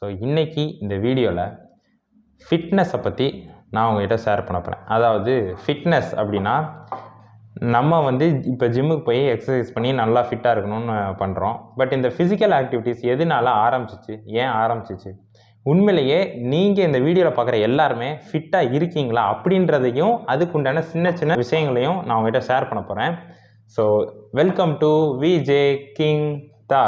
So இன்றைக்கி இந்த வீடியோவில் ஃபிட்னஸை பற்றி நான் உங்கள்கிட்ட ஷேர் பண்ண போகிறேன். அதாவது ஃபிட்னஸ் அப்படின்னா நம்ம வந்து இப்போ ஜிம்முக்கு போய் எக்ஸசைஸ் பண்ணி நல்லா ஃபிட்டாக இருக்கணும்னு பண்ணுறோம். பட் இந்த ஃபிசிக்கல் ஆக்டிவிட்டீஸ் எதனால ஆரம்பிச்சிச்சு, ஏன் ஆரம்பிச்சிச்சு, உண்மையிலேயே நீங்கள் இந்த வீடியோவில் பார்க்குற எல்லாருமே ஃபிட்டாக இருக்கீங்களா அப்படின்றதையும் அதுக்குண்டான சின்ன சின்ன விஷயங்களையும் நான் உங்கள்கிட்ட ஷேர் பண்ண போகிறேன். So welcome to VJ king தா.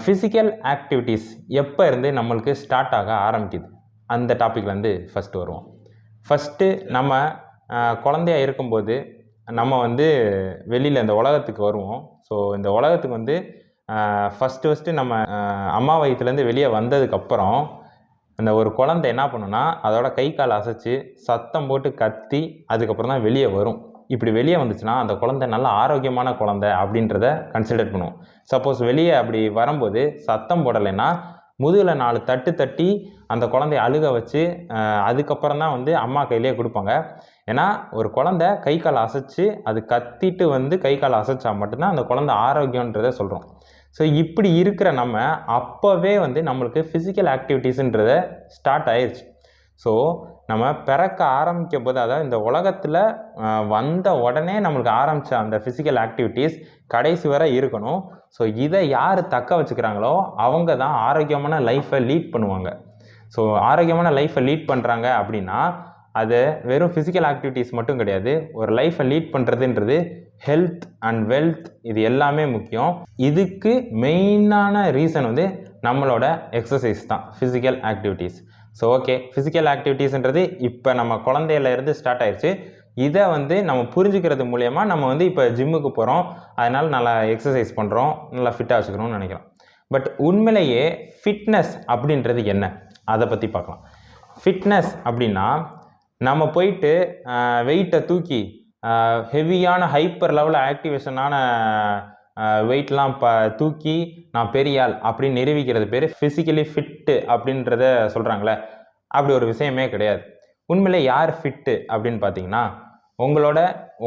ஃபிசிக்கல் ஆக்டிவிட்டீஸ் எப்போ இருந்து நம்மளுக்கு ஸ்டார்ட் ஆக ஆரம்பிக்குது, அந்த டாப்பிக்லேருந்து ஃபஸ்ட்டு வருவோம். ஃபஸ்ட்டு நம்ம குழந்தையாக இருக்கும்போது நம்ம வந்து வெளியில் இந்த உலகத்துக்கு வருவோம். ஸோ இந்த உலகத்துக்கு வந்து ஃபஸ்ட்டு நம்ம அம்மா வயிற்றுலேருந்து வெளியே வந்ததுக்கப்புறம் அந்த ஒரு குழந்தை என்ன பண்ணுன்னா அதோட கை கால் அசைச்சு சத்தம் போட்டு கத்தி அதுக்கப்புறம் தான் வெளியே வரும். இப்படி வெளியே வந்துச்சுன்னா அந்த குழந்தை நல்ல ஆரோக்கியமான குழந்தை அப்படின்றத கன்சிடர் பண்ணுவோம். சப்போஸ் வெளியே அப்படி வரும்போது சத்தம் போடலைன்னா முதுகில் 4 தட்டு தட்டி அந்த குழந்தைய அழுக வச்சு அதுக்கப்புறம் தான் வந்து அம்மா கையிலே கொடுப்பாங்க. ஏன்னா ஒரு குழந்தை கை கால் அசைச்சு அது கத்திட்டு வந்து கை கால் அசைச்சா மட்டும்தான் அந்த குழந்தை ஆரோக்கியன்றதை சொல்கிறோம். ஸோ இப்படி இருக்கிற நம்ம அப்போவே வந்து நம்மளுக்கு ஃபிசிக்கல் ஆக்டிவிட்டீஸுன்றத ஸ்டார்ட் ஆயிடுச்சு. ஸோ நம்ம பிறக்க ஆரம்பிக்கும் போது, அதாவது இந்த உலகத்தில் வந்த உடனே நம்மளுக்கு ஆரம்பித்த அந்த ஃபிசிக்கல் ஆக்டிவிட்டீஸ் கடைசி வரை இருக்கணும். ஸோ இதை யார் தக்க வச்சுக்கிறாங்களோ அவங்க தான் ஆரோக்கியமான லைஃப்பை லீட் பண்ணுவாங்க. ஸோ ஆரோக்கியமான லைஃப்பை லீட் பண்ணுறாங்க அப்படின்னா அது வெறும் ஃபிசிக்கல் ஆக்டிவிட்டீஸ் மட்டும் கிடையாது. ஒரு லைஃப்பை லீட் பண்ணுறதுன்றது ஹெல்த் அண்ட் வெல்த், இது எல்லாமே முக்கியம். இதுக்கு மெயினான ரீசன் வந்து நம்மளோட எக்ஸசைஸ் தான், physical activities. So okay, physical ஆக்டிவிட்டீஸ்ன்றது இப்போ நம்ம குழந்தையிலேருந்து ஸ்டார்ட் ஆயிடுச்சு. இதை வந்து நம்ம புரிஞ்சுக்கிறது மூலயமா நம்ம வந்து இப்போ ஜிம்முக்கு போகிறோம், அதனால் நல்லா எக்ஸசைஸ் பண்ணுறோம், நல்லா ஃபிட்டாக வச்சுக்கணும்னு நினைக்கிறோம். பட் உண்மையிலேயே ஃபிட்னஸ் அப்படின்றது என்ன, அதை பற்றி பார்க்கலாம். ஃபிட்னஸ் அப்படின்னா நம்ம போயிட்டு வெயிட்டை தூக்கி ஹெவியான ஹைப்பர் லெவலில் ஆக்டிவேஷனான வெயிட்லாம் தூக்கி நான் பெரிய ஆள் அப்படின்னு நிரூபிக்கிறது பேர் ஃபிசிக்கலி ஃபிட்டு அப்படின்றத சொல்கிறாங்களே, அப்படி ஒரு விஷயமே கிடையாது. உண்மையிலே யார் ஃபிட்டு அப்படின்னு பார்த்தீங்கன்னா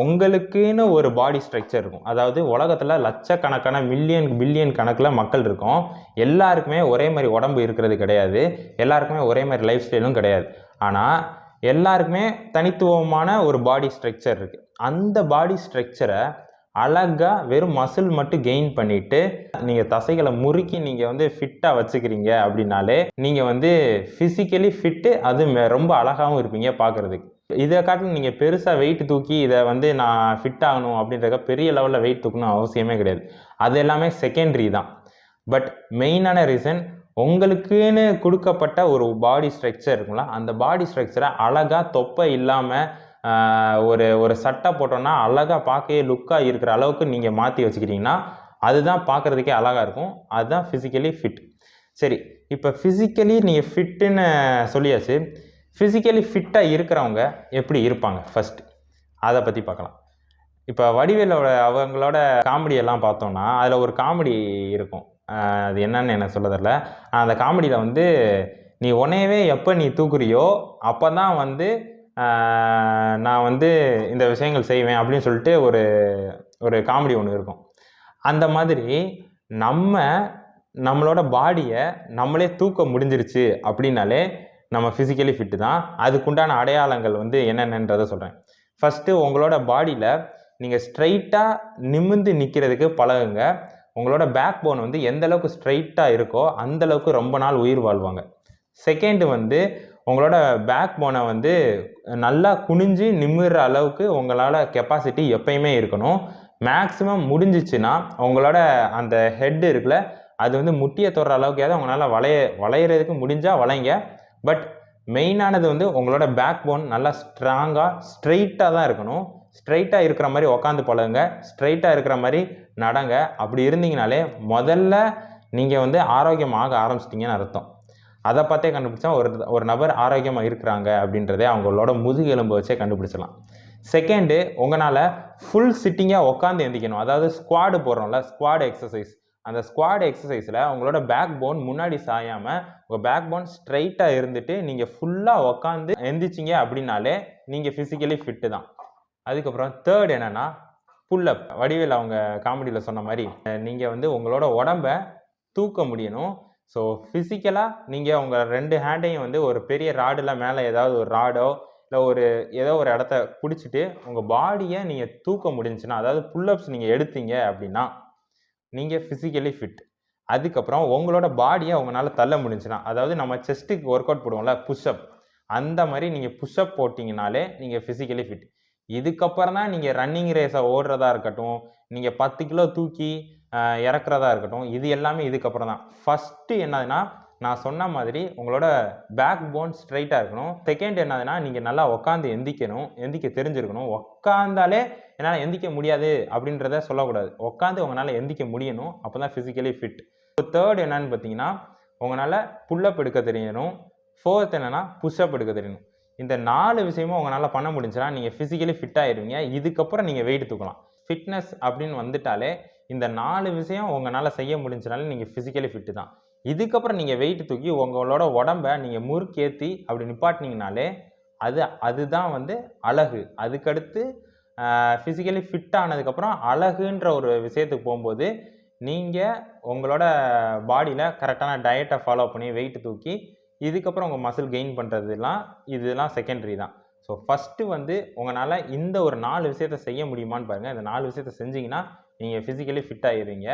உங்களுக்குன்னு ஒரு பாடி ஸ்ட்ரக்சர் இருக்கும். அதாவது உலகத்தில் லட்சக்கணக்கான பில்லியன் கணக்கில் மக்கள் இருக்கும். எல்லாருக்குமே ஒரே மாதிரி உடம்பு இருக்கிறது கிடையாது, எல்லாருக்குமே ஒரே மாதிரி லைஃப் ஸ்டைலும் கிடையாது. ஆனால் எல்லாருக்குமே தனித்துவமான ஒரு பாடி ஸ்ட்ரக்சர் இருக்குது. அந்த பாடி ஸ்ட்ரக்சரை அழகாக வெறும் மசில் மட்டும் கெயின் பண்ணிவிட்டு நீங்கள் தசைகளை முறுக்கி நீங்கள் வந்து ஃபிட்டாக வச்சுக்கிறீங்க அப்படின்னாலே நீங்கள் வந்து ஃபிசிக்கலி ஃபிட்டு, அது ரொம்ப அழகாகவும் இருப்பீங்க பார்க்குறதுக்கு. இதை காட்டிலும் நீங்கள் பெருசாக வெயிட் தூக்கி இதை வந்து நான் ஃபிட் ஆகணும் அப்படின்றத பெரிய லெவலில் வெயிட் தூக்கணும் அவசியமே கிடையாது. அது எல்லாமே செகண்டரி தான். பட் மெயினான ரீசன் உங்களுக்குன்னு கொடுக்கப்பட்ட ஒரு பாடி ஸ்ட்ரக்சர் இருக்குங்களா, அந்த பாடி ஸ்ட்ரக்சரை அழகாக தொப்பை இல்லாமல் ஒரு சட்டை போட்டோன்னா அழகாக பார்க்கவே லுக்காக இருக்கிற அளவுக்கு நீங்கள் மாற்றி வச்சுக்கிட்டிங்கன்னா அதுதான் பார்க்குறதுக்கே அழகாக இருக்கும். அதுதான் ஃபிசிக்கலி ஃபிட். சரி, இப்போ ஃபிசிக்கலி நீங்கள் ஃபிட்டுன்னு சொல்லியாச்சு. ஃபிசிக்கலி ஃபிட்டாக இருக்கிறவங்க எப்படி இருப்பாங்க ஃபஸ்ட்டு, அதை பற்றி பார்க்கலாம். இப்போ வடிவேலோட அவங்களோட காமெடியெல்லாம் பார்த்தோன்னா அதில் ஒரு காமெடி இருக்கும். அது என்னன்னு எனக்கு சொல்ல தெரியல. அந்த காமெடியில் வந்து நீ உன்னையவே எப்போ நீ தூக்குறியோ அப்போ தான் வந்து நான் வந்து இந்த விஷயங்கள் செய்வேன் அப்படின்னு சொல்லிட்டு ஒரு காமெடி ஒன்று இருக்கும். அந்த மாதிரி நம்மளோட பாடியை நம்மளே தூக்க முடிஞ்சிருச்சு அப்படின்னாலே நம்ம ஃபிசிக்கலி ஃபிட்டு தான். அதுக்குண்டான அடையாளங்கள் வந்து என்னென்னன்றதை சொல்கிறேன். ஃபஸ்ட்டு உங்களோட பாடியில் நீங்கள் ஸ்ட்ரைட்டாக நிமிர்ந்து நிற்கிறதுக்கு பழகுங்க. உங்களோட பேக் போன் வந்து எந்த அளவுக்கு ஸ்ட்ரைட்டாக இருக்கோ அந்தளவுக்கு ரொம்ப நாள் உயிர் வாழ்வாங்க. செகண்டு வந்து உங்களோட பேக் போனை வந்து நல்லா குனிஞ்சு நிமிர்ற அளவுக்கு உங்களால் கெப்பாசிட்டி எப்பயுமே இருக்கணும். மேக்ஸிமம் முடிஞ்சிச்சுன்னா உங்களோட அந்த ஹெட் இருக்குல்ல, அது வந்து முட்டியை தொடுற அளவுக்காவது உங்களால் வளையிறதுக்கு முடிஞ்சால் வளைங்க. பட் மெயினானது வந்து உங்களோட பேக் போன் நல்லா ஸ்ட்ராங்காக ஸ்ட்ரைட்டாக தான் இருக்கணும். ஸ்ட்ரைட்டாக இருக்கிற மாதிரி உக்காந்து பழகுங்க, ஸ்ட்ரைட்டாக இருக்கிற மாதிரி நடங்க. அப்படி இருந்தீங்கனாலே முதல்ல நீங்கள் வந்து ஆரோக்கியமாக ஆரம்பிச்சிட்டிங்கன்னு அர்த்தம். அதை பார்த்தே கண்டுபிடிச்சா ஒரு நபர் ஆரோக்கியமாக இருக்கிறாங்க அப்படின்றதே அவங்களோட முதுகெலும்பை வச்சே கண்டுபிடிச்சலாம். செகண்டு, உங்களால் ஃபுல் சிட்டிங்காக உட்காந்து எந்திக்கணும். அதாவது ஸ்குவாடு போடுறோம்ல, ஸ்குவாடு எக்ஸசைஸ். அந்த ஸ்குவாட் எக்ஸசைஸில் உங்களோட பேக் போன் முன்னாடி சாயாமல் உங்கள் பேக் போன் ஸ்ட்ரைட்டாக இருந்துட்டு நீங்கள் ஃபுல்லாக உக்காந்து எந்திச்சிங்க அப்படின்னாலே நீங்கள் ஃபிசிக்கலி ஃபிட்டு தான். அதுக்கப்புறம் தேர்ட் என்னென்னா புல்லப் வடிவேல் அவங்க காமெடியில் சொன்ன மாதிரி நீங்கள் வந்து உங்களோட உடம்பை தூக்க முடியணும். ஸோ ஃபிசிக்கலாக நீங்கள் உங்கள் 2 ஹேண்டையும் வந்து ஒரு பெரிய ராடில் மேலே ஏதாவது ஒரு ராடோ இல்லை ஏதோ ஒரு இடத்த பிடிச்சிட்டு உங்கள் பாடியை நீங்கள் தூக்க முடிஞ்சுன்னா, அதாவது புல்லப்ஸ் நீங்கள் எடுத்தீங்க அப்படின்னா நீங்கள் ஃபிசிக்கலி ஃபிட். அதுக்கப்புறம் உங்களோட பாடியை உங்களால் தள்ள முடிஞ்சுன்னா, அதாவது நம்ம செஸ்ட்டுக்கு ஒர்க் அவுட் போடுவோம்ல புஷ்அப், அந்த மாதிரி நீங்கள் புஷ்அப் போட்டிங்கனாலே நீங்கள் ஃபிசிக்கலி ஃபிட். இதுக்கப்புறம் தான் நீங்கள் ரன்னிங் ரேஸை ஓடுறதா இருக்கட்டும், நீங்கள் 10 கிலோ தூக்கி இறக்குறதா இருக்கட்டும், இது எல்லாமே இதுக்கப்புறம் தான். ஃபஸ்ட்டு என்னதுன்னா, நான் சொன்ன மாதிரி உங்களோட பேக் போன் ஸ்ட்ரைட்டாக இருக்கணும். செகண்ட் என்னதுன்னா, நீங்கள் நல்லா உட்காந்து எந்திக்க தெரிஞ்சிருக்கணும். உட்காந்தாலே என்னால் எந்திக்க முடியாது அப்படின்றத சொல்லக்கூடாது. உட்காந்து உங்களால் எந்திக்க முடியணும். அப்போ தான் ஃபிசிக்கலி ஃபிட். தேர்ட் என்னன்னு பார்த்தீங்கன்னா, உங்களால் புல்லப் எடுக்க தெரியணும். ஃபோர்த் என்னென்னா புஷ்அப் எடுக்க தெரியணும். இந்த 4 விஷயமும் உங்களால் பண்ண முடிஞ்சுன்னா நீங்கள் ஃபிசிக்கலி ஃபிட் ஆகிடுவீங்க. இதுக்கப்புறம் நீங்கள் வெயிட் தூக்கலாம். ஃபிட்னஸ் அப்படின்னு வந்துட்டாலே இந்த 4 விஷயம் உங்களால் செய்ய முடிஞ்சுனாலே நீங்கள் ஃபிசிக்கலி ஃபிட்டு தான். இதுக்கப்புறம் நீங்கள் வெயிட் தூக்கி உங்களோட உடம்பை நீங்கள் முறுக்கேற்றி அப்படி நிப்பாட்டினீங்கனாலே அதுதான் வந்து அழகு. அதுக்கடுத்து ஃபிசிக்கலி ஃபிட் ஆனதுக்கப்புறம் அழகுன்ற ஒரு விஷயத்துக்கு போகும்போது நீங்கள் உங்களோட பாடியில் கரெக்டான டயட்டை ஃபாலோ பண்ணி வெயிட் தூக்கி இதுக்கப்புறம் உங்கள் மசில் கெயின் பண்ணுறதுலாம் இதெல்லாம் செகண்டரி தான். ஸோ ஃபஸ்ட்டு வந்து உங்களால் இந்த ஒரு 4 விஷயத்தை செய்ய முடியுமான்னு பாருங்கள். இந்த 4 விஷயத்தை செஞ்சிங்கன்னா நீங்கள் ஃபிசிக்கலி ஃபிட் ஆகிடுவீங்க.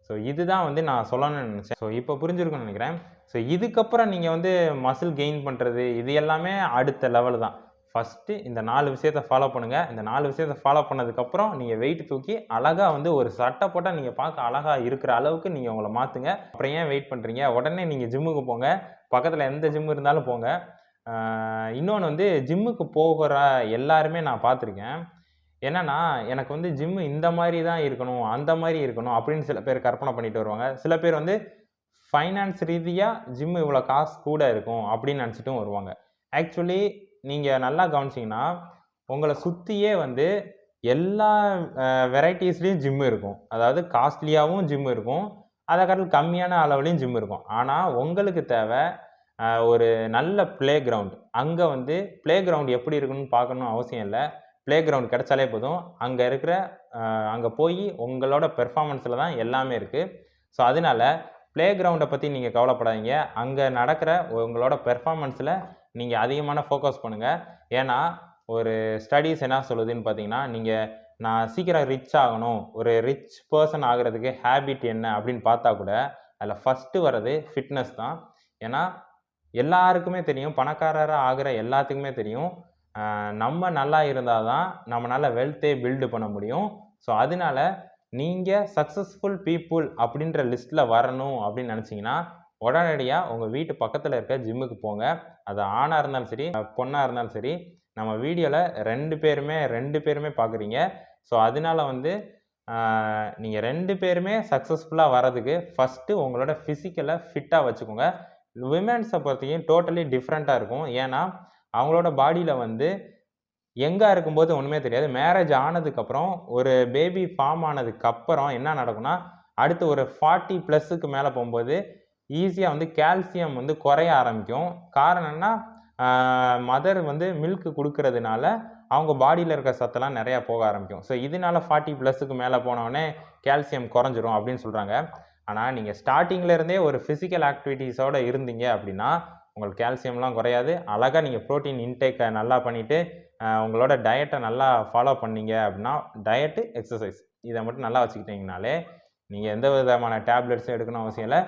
ஸோ இதுதான் வந்து நான் சொல்லணும்னு நினச்சேன். ஸோ இப்போ புரிஞ்சிருக்குன்னு நினைக்கிறேன். ஸோ இதுக்கப்புறம் நீங்கள் வந்து மசில் கெயின் பண்ணுறது இது எல்லாமே அடுத்த லெவல் தான். ஃபஸ்ட்டு இந்த 4 விஷயத்தை ஃபாலோ பண்ணுங்கள். இந்த 4 விஷயத்தை ஃபாலோ பண்ணதுக்கப்புறம் நீங்கள் வெயிட் தூக்கி அழகாக வந்து ஒரு சட்டை போட்டால் நீங்கள் பார்க்க அழகாக இருக்கிற அளவுக்கு நீங்கள் உங்களை மாற்றுங்க. அப்புறம் ஏன் வெயிட் பண்ணுறீங்க? உடனே நீங்கள் ஜிம்முக்கு போங்க. பக்கத்தில் எந்த ஜிம் இருந்தாலும் போங்க. இன்னொன்று வந்து ஜிம்முக்கு போகிற எல்லாருமே நான் பார்த்துருக்கேன். என்னென்னா எனக்கு வந்து ஜிம்மு இந்த மாதிரி தான் இருக்கணும், அந்த மாதிரி இருக்கணும் அப்படின்னு சில பேர் கற்பனை பண்ணிட்டு வருவாங்க. சில பேர் வந்து ஃபைனான்ஸ் ரீதியாக ஜிம்மு இவ்வளோ காசு கூட இருக்கும் அப்படின்னு நினச்சிட்டும் வருவாங்க. ஆக்சுவலி நீங்கள் நல்லா கவனிச்சிங்கன்னா உங்களை சுற்றியே வந்து எல்லா வெரைட்டிஸ்லேயும் ஜிம்மு இருக்கும். அதாவது காஸ்ட்லியாகவும் ஜிம்மு இருக்கும், அதை காட்டிலும் கம்மியான அளவுலேயும் ஜிம் இருக்கும். ஆனால் உங்களுக்கு தேவை ஒரு நல்ல ப்ளே கிரவுண்ட். அங்கே வந்து ப்ளே கிரவுண்ட் எப்படி இருக்குன்னு பார்க்கணும் அவசியம் இல்லை. ப்ளே கிரவுண்ட் கிடைச்சாலே போதும். அங்கே போய் உங்களோட பெர்ஃபார்மன்ஸில் தான் எல்லாமே இருக்குது. ஸோ அதனால் ப்ளே கிரவுண்டை பற்றி நீங்கள் கவலைப்படாதீங்க. அங்கே நடக்கிற உங்களோட பெர்ஃபார்மன்ஸில் நீங்கள் அதிகமான ஃபோக்கஸ் பண்ணுங்கள். ஏன்னா ஒரு ஸ்டடீஸ் என்ன சொல்லுதுன்னு பார்த்தீங்கன்னா, நான் சீக்கிரம் ரிச் ஆகணும், ஒரு ரிச் பர்சன் ஆகிறதுக்கு ஹேபிட் என்ன அப்படின்னு பார்த்தா கூட அதில் ஃபஸ்ட்டு வர்றது ஃபிட்னஸ் தான். ஏன்னா எல்லாருக்குமே தெரியும், பணக்காரராக ஆகிற எல்லாத்துக்குமே தெரியும், நம்ம நல்லா இருந்தால் தான் நம்மளால் வெல்த்தே பில்டு பண்ண முடியும். ஸோ அதனால நீங்கள் சக்ஸஸ்ஃபுல் பீப்புள் அப்படின்ற லிஸ்ட்டில் வரணும் அப்படின்னு நினச்சிங்கன்னா உடனடியாக உங்கள் வீட்டு பக்கத்தில் இருக்க ஜிம்முக்கு போங்க. அது ஆணாக இருந்தாலும் சரி பொண்ணாக இருந்தாலும் சரி. நம்ம வீடியோவில் ரெண்டு பேருமே பார்க்குறீங்க. ஸோ அதனால வந்து நீங்கள் 2 பேருமே சக்ஸஸ்ஃபுல்லாக வர்றதுக்கு ஃபஸ்ட்டு உங்களோட ஃபிசிக்கலை ஃபிட்டாக வச்சுக்கோங்க. விமென்ஸை பொறுத்தவரைக்கும் டோட்டலி டிஃப்ரெண்ட்டாக இருக்கும். ஏன்னா அவங்களோட பாடியில் வந்து எங்கே இருக்கும்போது ஒன்றுமே தெரியாது. மேரேஜ் ஆனதுக்கப்புறம் ஒரு பேபி ஃபார்ம் ஆனதுக்கப்புறம் என்ன நடக்கும்னா, அடுத்து ஒரு 40+ மேலே போகும்போது ஈஸியாக வந்து கால்சியம் வந்து குறைய ஆரம்பிக்கும். காரணம் என்ன, மதர் வந்து மில்க் கொடுக்கறதுனால அவங்க பாடியில் இருக்க சத்தெல்லாம் நிறையா போக ஆரம்பிக்கும். ஸோ இதனால 40+ மேலே போனோடனே கால்சியம் குறைஞ்சிரும் அப்படின்னு சொல்கிறாங்க. ஆனால் நீங்கள் ஸ்டார்டிங்லேருந்தே ஒரு ஃபிசிக்கல் ஆக்டிவிட்டீஸோடு இருந்தீங்க அப்படின்னா உங்களுக்கு கால்சியம்லாம் குறையாது. அழகாக நீங்கள் ப்ரோட்டீன் இன்டேக்கை நல்லா பண்ணிவிட்டு உங்களோட டயட்டை நல்லா ஃபாலோ பண்ணீங்க அப்படின்னா, டயட்டு எக்ஸசைஸ் இதை மட்டும் நல்லா வச்சுக்கிட்டிங்கனாலே நீங்கள் எந்த விதமான டேப்லெட்ஸும் எடுக்கணும் அவசியம் இல்லை.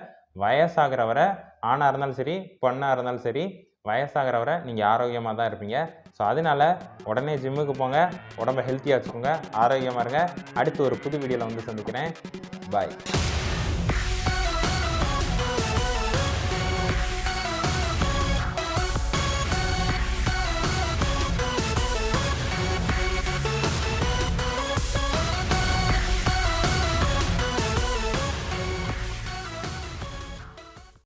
வயசாகிற வரை ஆணாக இருந்தாலும் சரி பொண்ணாக இருந்தாலும் சரி, வயசாகிற வரை நீங்கள் ஆரோக்கியமாக தான் இருப்பீங்க. ஸோ அதனால் உடனே ஜிம்முக்கு போங்க, உடம்பை ஹெல்த்தியாக வச்சுக்கோங்க, ஆரோக்கியமாக இருங்க. அடுத்து ஒரு புது வீடியோவில் வந்து சந்திக்கிறேன். பாய்.